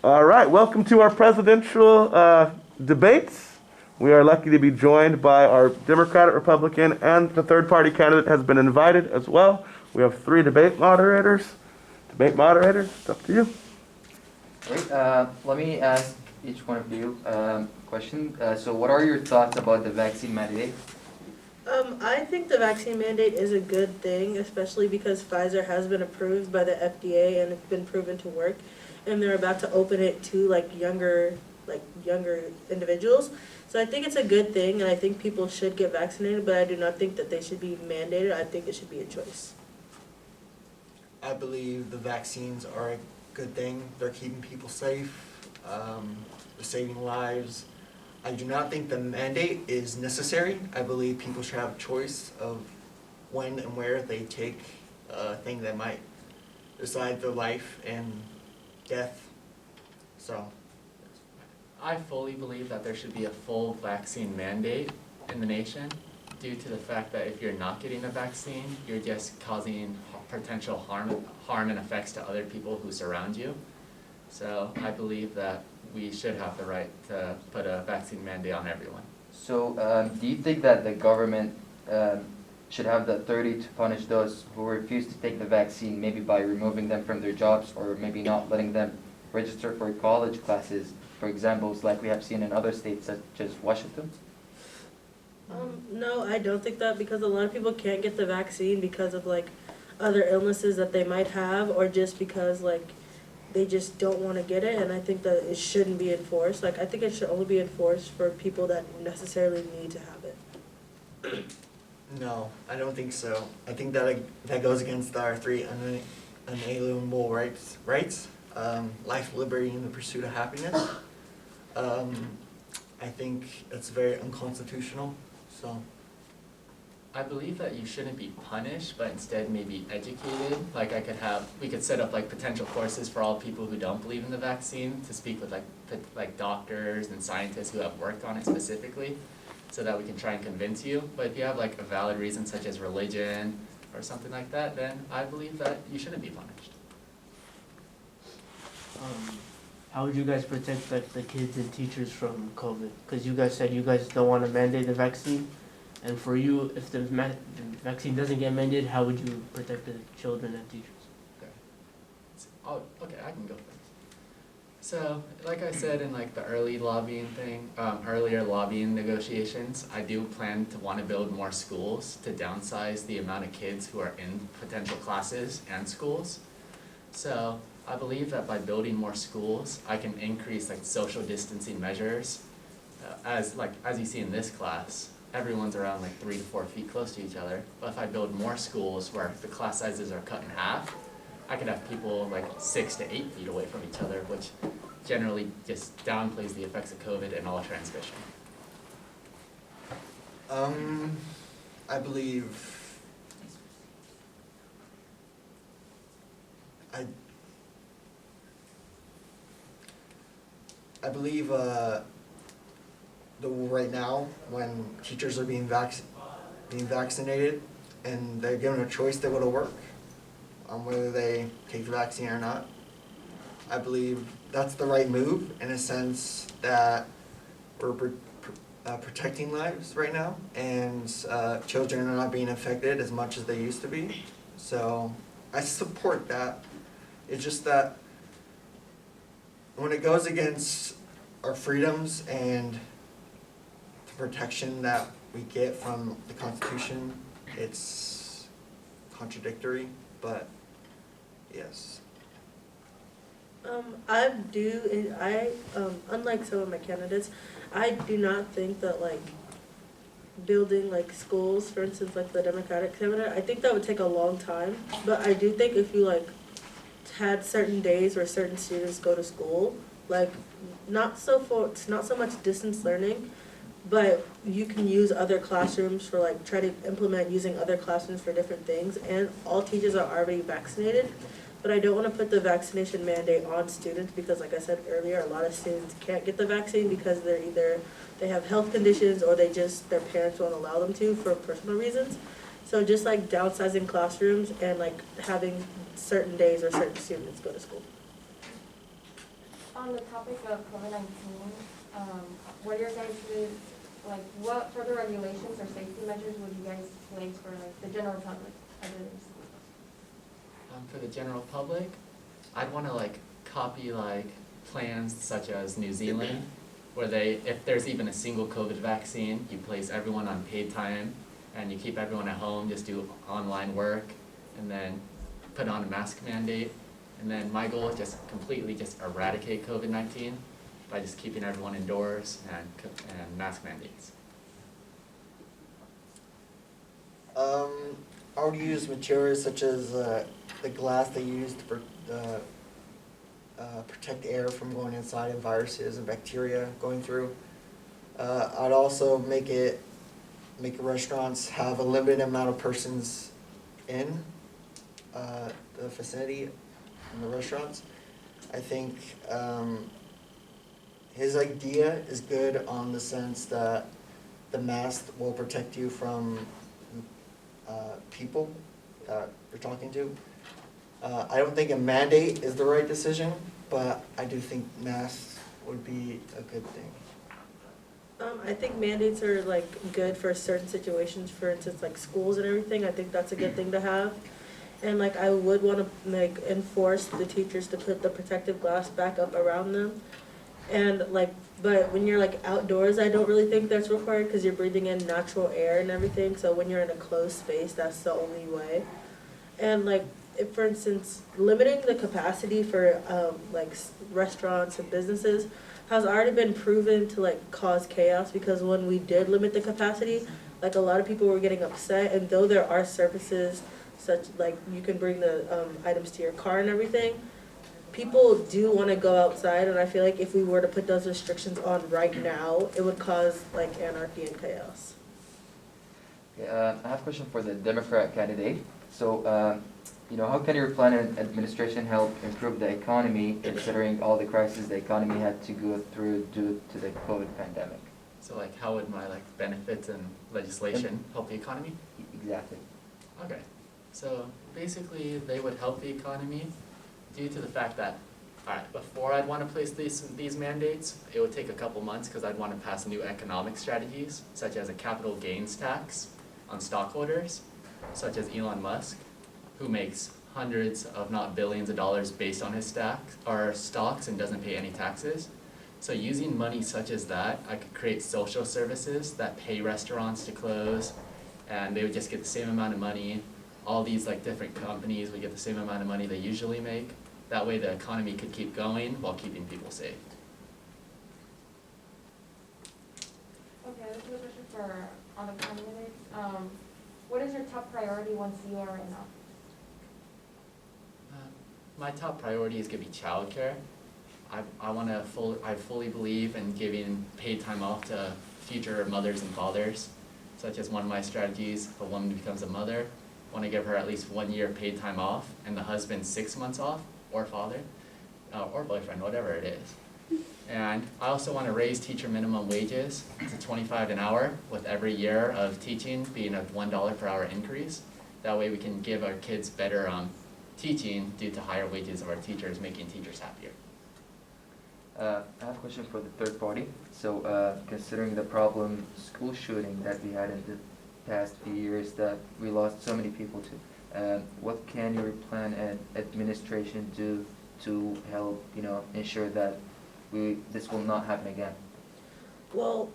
All right, welcome to our presidential debates. We are lucky to be joined by our Democratic, Republican, and the third party candidate has been invited as well. We have three debate moderators. Debate moderators, it's up to you. Great. Let me ask each one of you a question. So what are your thoughts about the vaccine mandate? I think the vaccine mandate is a good thing, especially because Pfizer has been approved by the FDA and it's been proven to work, and they're about to open it to younger individuals. So I think it's a good thing, and I think people should get vaccinated, but I do not think that they should be mandated. I think it should be a choice. I believe the vaccines are a good thing. They're keeping people safe, they're saving lives. I do not think the mandate is necessary. I believe people should have a choice of when and where they take a thing that might decide their life and death. So, I fully believe that there should be a full vaccine mandate in the nation due to the fact that if you're not getting a vaccine, you're just causing potential harm and effects to other people who surround you. So I believe that we should have the right to put a vaccine mandate on everyone. So do you think that the government should have the authority to punish those who refuse to take the vaccine, maybe by removing them from their jobs or maybe not letting them register for college classes, for examples like we have seen in other states such as Washington? No, I don't think that, because a lot of people can't get the vaccine because of other illnesses that they might have, or just because they just don't want to get it, and I think that it shouldn't be enforced. I think it should only be enforced for people that necessarily need to have it. no, I don't think so. I think that that goes against our three unalienable rights. Life, liberty, and the pursuit of happiness. I think it's very unconstitutional. So, I believe that you shouldn't be punished, but instead maybe educated. We could set up potential courses for all people who don't believe in the vaccine to speak with doctors and scientists who have worked on it specifically, so that we can try and convince you. But if you have a valid reason such as religion or something like that, then I believe that you shouldn't be punished. How would you guys protect the kids and teachers from COVID? Because you guys said you guys don't want to mandate the vaccine. And for you, if the vaccine doesn't get mandated, how would you protect the children and teachers? Okay, I can go first. So, like I said in the earlier lobbying negotiations, I do plan to want to build more schools to downsize the amount of kids who are in potential classes and schools. So I believe that by building more schools, I can increase social distancing measures. As you see in this class, everyone's around 3 to 4 feet close to each other. But if I build more schools where the class sizes are cut in half, I could have people 6 to 8 feet away from each other, which generally just downplays the effects of COVID and all transmission. I believe right now, when teachers are being vaccinated and they're given a choice to go to work on whether they take the vaccine or not, I believe that's the right move, in a sense that we're protecting lives right now, and children are not being affected as much as they used to be. So I support that. It's just that when it goes against our freedoms and the protection that we get from the Constitution, it's contradictory, but yes. Unlike some of my candidates, I do not think that building schools, for instance, the Democratic candidate, I think that would take a long time. But I do think if you had certain days where certain students go to school, not so much distance learning, but you can use other classrooms for try to implement using other classrooms for different things, and all teachers are already vaccinated. But I don't want to put the vaccination mandate on students because, like I said earlier, a lot of students can't get the vaccine because they have health conditions, or their parents won't allow them to for personal reasons. So just downsizing classrooms and having certain days where certain students go to school. On the topic of COVID-19, what are your guys' like, what further regulations or safety measures would you guys place for like the general public others? For the general public, I'd want to like copy like plans such as New Zealand, where they, if there's even a single COVID vaccine, you place everyone on paid time and you keep everyone at home, just do online work and then put on a mask mandate. And then my goal is just completely just eradicate COVID-19 by just keeping everyone indoors and mask mandates. I would use materials such as the glass they use to protect air from going inside and viruses and bacteria going through. I'd also make restaurants have a limited amount of persons in the vicinity in the restaurants. I think his idea is good on the sense that the mask will protect you from people that you're talking to. I don't think a mandate is the right decision, but I do think masks would be a good thing. I think mandates are like good for certain situations, for instance, like schools and everything. I think that's a good thing to have. And like I would want to like enforce the teachers to put the protective glass back up around them. And like, but when you're like outdoors, I don't really think that's required because you're breathing in natural air and everything. So when you're in a closed space, that's the only way. And like, if, for instance, limiting the capacity for restaurants and businesses has already been proven to like cause chaos, because when we did limit the capacity, like a lot of people were getting upset, and though there are services such like you can bring the items to your car and everything, people do want to go outside, and I feel like if we were to put those restrictions on right now, it would cause like anarchy and chaos. Okay, I have a question for the Democrat candidate. So, how can your plan and administration help improve the economy, considering all the crises the economy had to go through due to the COVID pandemic? So like how would my like benefits and legislation help the economy? Exactly. Okay, so basically they would help the economy due to the fact that, alright, before I'd want to place these mandates, it would take a couple months because I'd want to pass new economic strategies, such as a capital gains tax on stockholders, such as Elon Musk, who makes hundreds of not billions of dollars based on his stocks and doesn't pay any taxes. So using money such as that, I could create social services that pay restaurants to close, and they would just get the same amount of money. All these like different companies would get the same amount of money they usually make. That way the economy could keep going while keeping people safe. Okay, this is a question for on the candidates. What is your top priority once you are in office? My top priority is going to be childcare. I fully believe in giving paid time off to future mothers and fathers, such as one of my strategies. If a woman becomes a mother, I want to give her at least 1 year paid time off, and the husband 6 months off, or father, or boyfriend, whatever it is. And I also want to raise teacher minimum wages to $25 an hour, with every year of teaching being a $1 per hour increase. That way we can give our kids better teaching due to higher wages of our teachers, making teachers happier. I have a question for the third party. So, considering the problem school shooting that we had in the past few years that we lost so many people to, what can your plan and administration do to help, ensure that this will not happen again? Well,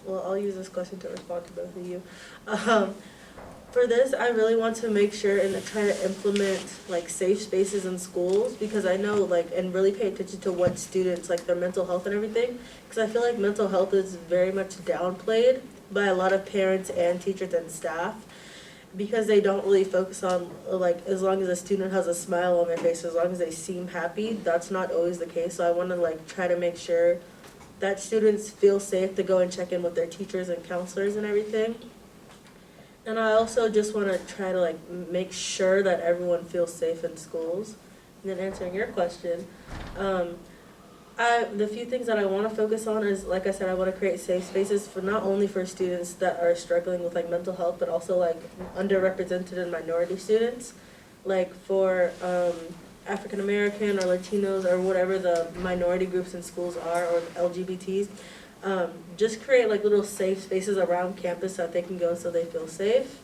I'll use this question to respond to both of you. For this, I really want to make sure and try to implement like safe spaces in schools, because I know and really pay attention to what students, like their mental health and everything, because I feel like mental health is very much downplayed by a lot of parents and teachers and staff, because they don't really focus on as long as a student has a smile on their face, as long as they seem happy, that's not always the case. So I want to try to make sure that students feel safe to go and check in with their teachers and counselors and everything. And I also just want to try to make sure that everyone feels safe in schools. And then answering your question, the few things that I want to focus on is, like I said, I want to create safe spaces for not only for students that are struggling with mental health, but also underrepresented and minority students. African American or Latinos or whatever the minority groups in schools are, or LGBTs. Just create like little safe spaces around campus that they can go so they feel safe.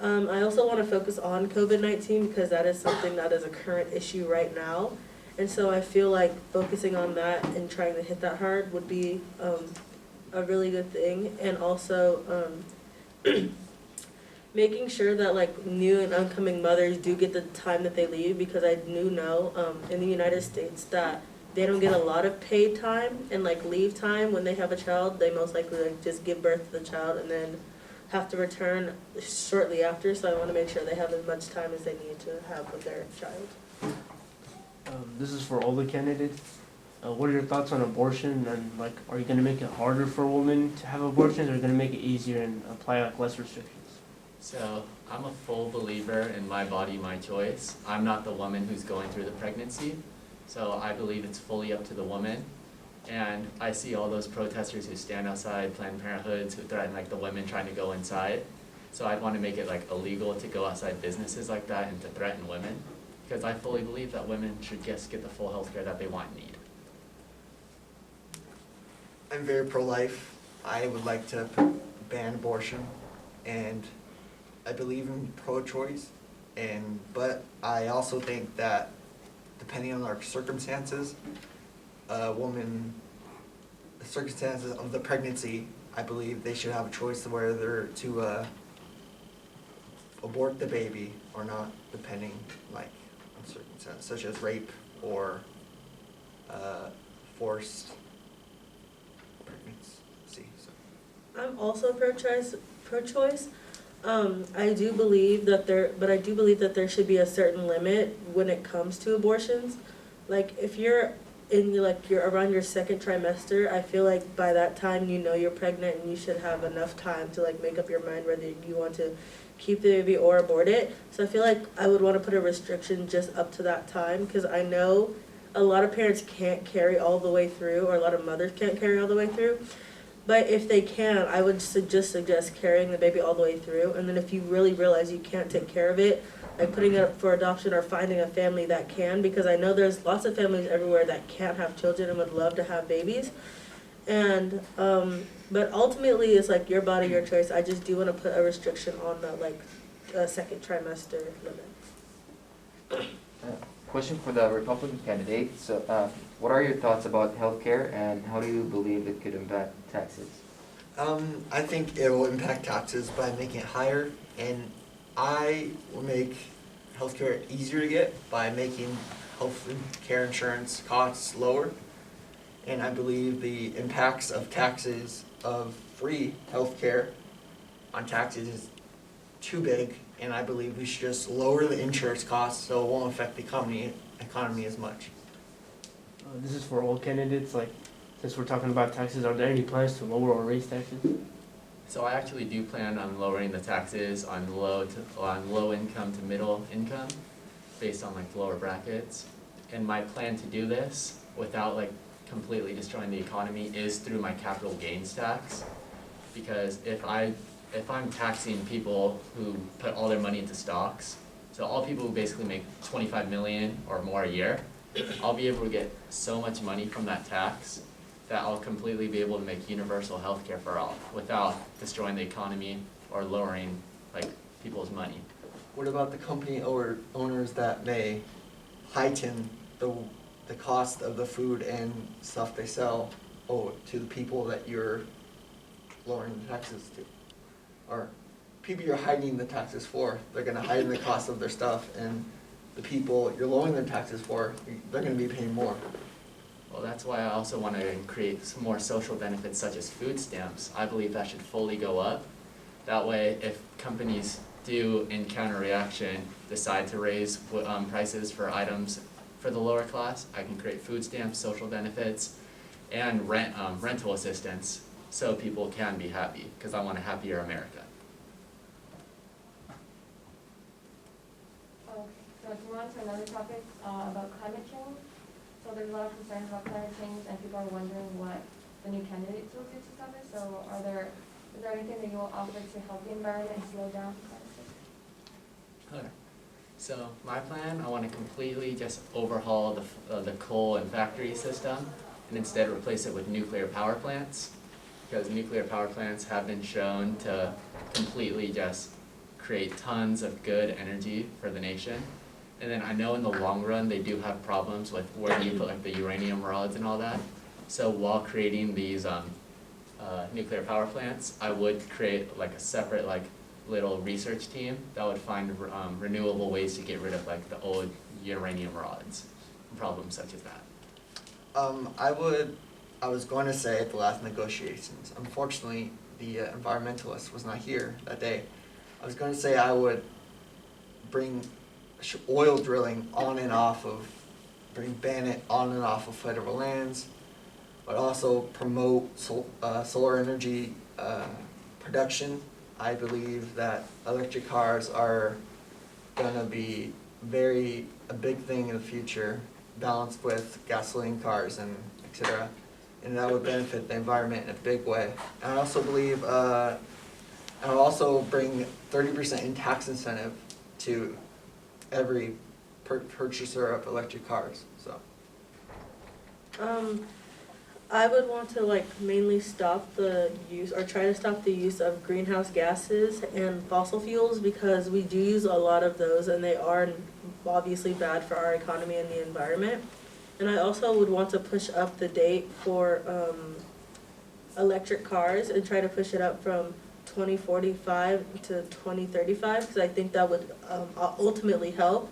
I also want to focus on COVID-19 because that is something that is a current issue right now. And so I feel like focusing on that and trying to hit that hard would be a really good thing. And also making sure that like new and oncoming mothers do get the time that they leave, because I do know in the United States that they don't get a lot of paid time and like leave time when they have a child. They most likely like just give birth to the child and then have to return shortly after. So I want to make sure they have as much time as they need to have with their child. This is for all the candidates. What are your thoughts on abortion, and like, are you gonna make it harder for women to have abortions, or are you gonna make it easier and apply like less restrictions? So I'm a full believer in my body, my choice. I'm not the woman who's going through the pregnancy, so I believe it's fully up to the woman. And I see all those protesters who stand outside Planned Parenthoods who threaten like the women trying to go inside. So I'd want to make it like illegal to go outside businesses like that and to threaten women, because I fully believe that women should just get the full health care that they want and need. I'm very pro-life. I would like to ban abortion, and I believe in pro-choice. But I also think that depending on our circumstances, the circumstances of the pregnancy, I believe they should have a choice of whether to abort the baby or not, depending like on circumstances such as rape or forced pregnancy. So. I'm also pro-choice. I do believe that there should be a certain limit when it comes to abortions. Like if you're you're around your second trimester, I feel like by that time you know you're pregnant and you should have enough time to like make up your mind whether you want to keep the baby or abort it. So I feel like I would want to put a restriction just up to that time, because I know a lot of parents can't carry all the way through, or a lot of mothers can't carry all the way through. But if they can, I would just suggest carrying the baby all the way through. And then if you really realize you can't take care of it, like putting it up for adoption or finding a family that can, because I know there's lots of families everywhere that can't have children and would love to have babies. And but ultimately it's like your body, your choice. I just do want to put a restriction on the second trimester limit. Question for the Republican candidate. So, what are your thoughts about healthcare, and how do you believe it could impact taxes? I think it will impact taxes by making it higher, and I will make healthcare easier to get by making healthcare insurance costs lower. And I believe the impacts of taxes of free healthcare on taxes is too big, and I believe we should just lower the insurance costs so it won't affect the economy as much. This is for all candidates. Like, since we're talking about taxes, are there any plans to lower or raise taxes? So I actually do plan on lowering the taxes on low income to middle income, based on like lower brackets. And my plan to do this without like completely destroying the economy is through my capital gains tax. Because if I'm taxing people who put all their money into stocks, so all people who basically make 25 million or more a year, I'll be able to get so much money from that tax that I'll completely be able to make universal health care for all without destroying the economy or lowering like people's money. What about the company owners that may heighten the cost of the food and stuff they sell to the people that you're lowering the taxes to? Or people you're heightening the taxes for, they're gonna heighten the cost of their stuff, and the people you're lowering their taxes for, they're gonna be paying more. Well, that's why I also want to create some more social benefits such as food stamps. I believe that should fully go up. That way, if companies do, in counter-reaction, decide to raise prices for items for the lower class, I can create food stamps, social benefits, and rental assistance so people can be happy, because I want a happier America. Okay, so to move on to another topic about climate change. So there's a lot of concerns about climate change, and people are wondering what the new candidates will do to stop it. So is there anything that you will offer to help the environment and slow down climate change? Okay. So my plan, I want to completely just overhaul the coal and factory system and instead replace it with nuclear power plants, because nuclear power plants have been shown to completely just create tons of good energy for the nation. And then I know in the long run they do have problems with where do you put like the uranium rods and all that. So while creating these nuclear power plants, I would create like a separate like little research team that would find renewable ways to get rid of like the old uranium rods, problems such as that. I was going to say at the last negotiations, unfortunately, the environmentalist was not here that day. I was going to say I would bring oil drilling on and off of, ban it on and off of federal lands, but also promote solar energy production. I believe that electric cars are gonna be a big thing in the future, balanced with gasoline cars and etc. And that would benefit the environment in a big way. And I also believe, I'll also bring 30% in tax incentive to every purchaser of electric cars, so. I would want to like mainly stop the use or try to stop the use of greenhouse gases and fossil fuels, because we do use a lot of those and they are obviously bad for our economy and the environment. And I also would want to push up the date for electric cars and try to push it up from 2045 to 2035, because I think that would ultimately help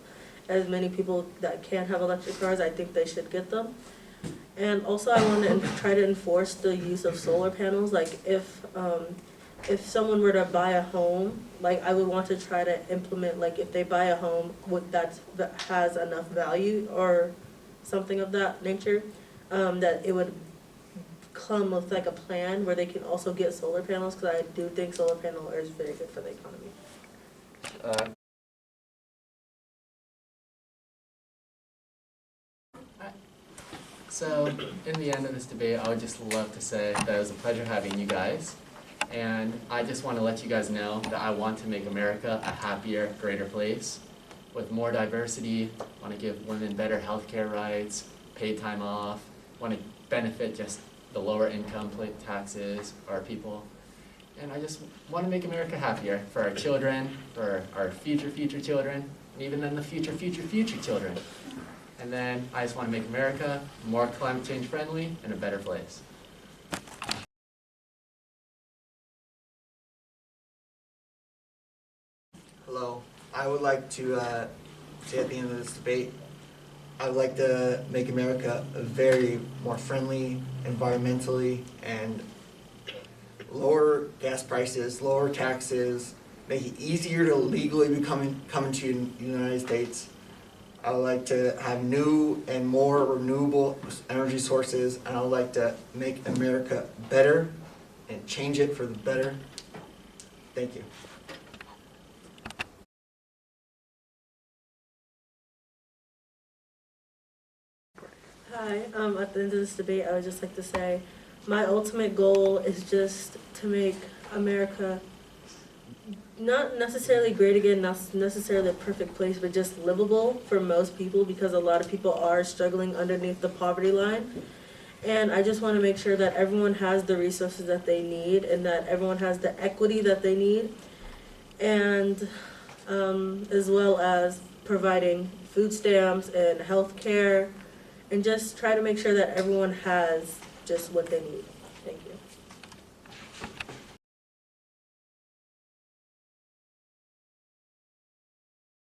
as many people that can't have electric cars. I think they should get them. And also I want to try to enforce the use of solar panels. Like if someone were to buy a home, like I would want to try to implement, like if they buy a home that has enough value or something of that nature, that it would come with like a plan where they can also get solar panels, because I do think solar panel is very good for the economy. So in the end of this debate, I would just love to say that it was a pleasure having you guys. And I just want to let you guys know that I want to make America a happier, greater place with more diversity. I want to give women better healthcare rights, paid time off, want to benefit just the lower income taxes for our people. And I just want to make America happier for our children, for our future children, and even then the future children. And then I just want to make America more climate change friendly and a better place. Hello. I would like to say at the end of this debate, I would like to make America a very more friendly environmentally, and lower gas prices, lower taxes, make it easier to legally be coming to the United States. I would like to have new and more renewable energy sources, and I would like to make America better and change it for the better. Thank you. Hi, at the end of this debate, I would just like to say, my ultimate goal is just to make America not necessarily great again, not necessarily a perfect place, but just livable for most people, because a lot of people are struggling underneath the poverty line. And I just want to make sure that everyone has the resources that they need and that everyone has the equity that they need, and as well as providing food stamps and health care, and just try to make sure that everyone has just what they need. Thank you.